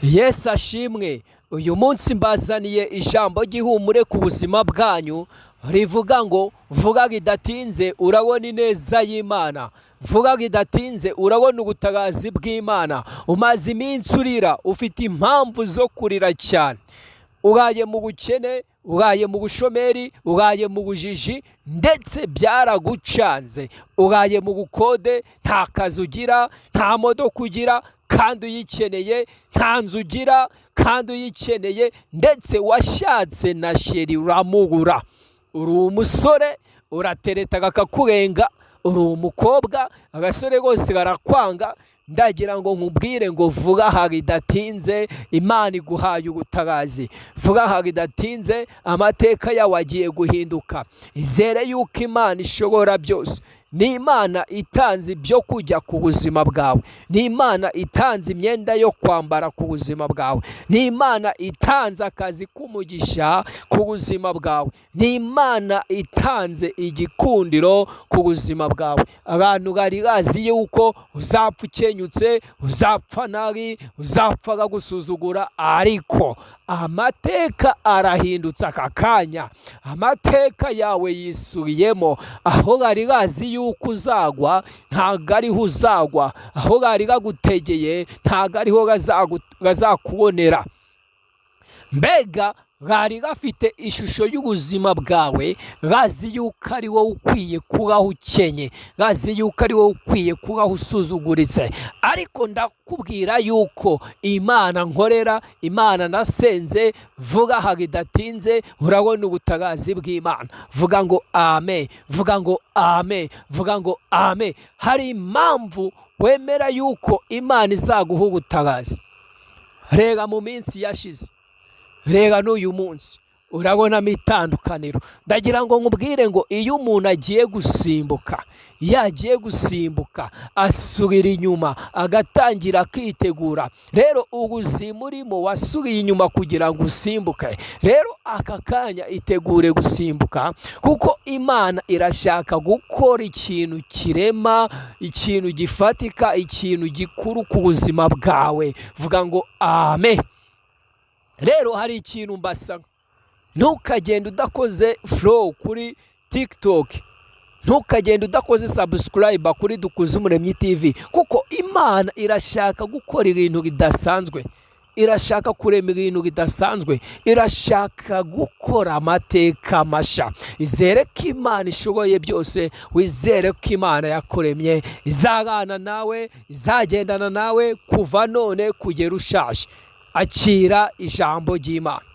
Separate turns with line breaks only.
Yesu ashimwe. Uyu munsi mbazaniye ijambo ry'ihumure ku buzima bwanyu rivuga ngo vuga bidatinze urabona ineza y'Imana, vuga bidatinze urabona ubutabazi bw'Imana. Umaze iminsi urira, ufite impamvu zo kurira cyane, uraye mu bukene, uraye mu bushomeri, uraye mu bujiji ndetse byaragucanze, uraye mu bukode, nta kazi ugira, nta modoka ugira kandi uyikeneye, nta nzu ugira kandi uyikeneye, ndetse washatse na sheri uramubura. Uri umusore uratereta kakakurenga, uri umukobwa agasore rwose barakwanga. Ndagira ngo nkubwire ngo vuga haridatinze Imana iguhaye ubutabazi, vuga haridatinze amateka yawe agiye guhinduka. Izere yuko Imana ishobora byose. Ni Imana itanze ibyo kujya ku buzima bwawe, ni Imana itanze imyenda yo kwambara ku buzima bwawe, ni Imana itanze akazi k'umugisha ku buzima bwawe, ni Imana itanze igikundiro ku buzima bwawe. Abantu bari bazi yuko uzapfa ukenyutse, uzapfa nabi, uzapfa bagusuzugura, ariko amateka arahindutse aka kanya. Amateka yawe yisubiyemo. Aho bari bazi yuko uzagwa ntabwo ariho uzagwa, aho bari bagutegeye ntabwo ariho bazakubonera. Mbega bari bafite ishusho y'ubuzima bwawe, bazi yuko ari wowe ukwiye kubaho ukenye, bazi yuko ari wowe ukwiye kubaho usuzuguritse. Ariko ndakubwira yuko Imana nkorera, Imana nasenze, vuga haridatinze urabona ubutabazi bw'Imana. Vuga ngo amen, vuga ngo amen, vuga ngo amen. Hari impamvu wemera yuko Imana izaguha ubutabazi. Rega mu minsi yashize, rega n'uyu munsi urabonamo itandukaniro. Ndagira ngo nkubwire ngo iyo umuntu agiye gusimbuka, yagiye gusimbuka asubira inyuma agatangira akitegura. Rero ubuzima urimo wasubiye inyuma kugira ngo usimbuke. Rero aka kanya itegure gusimbuka, kuko Imana irashaka gukora ikintu kirema, ikintu gifatika, ikintu gikuru ku buzima bwawe. Vuga ngo amen. Rero hari ikintu mbasaba, ntukagende udakoze follow kuri TikTok, ntukagende udakoze subscribe kuri Dukuzumuremyi TV, kuko Imana irashaka gukora ibintu bidasanzwe, irashaka kurema ibintu bidasanzwe, irashaka gukora amateka masha. Izere ko Imana ishoboye byose, wizere ko Imana yakuremye, izabana nawe, izagendana nawe kuva none kugera ushaje. Akira ijambo ry'Imana.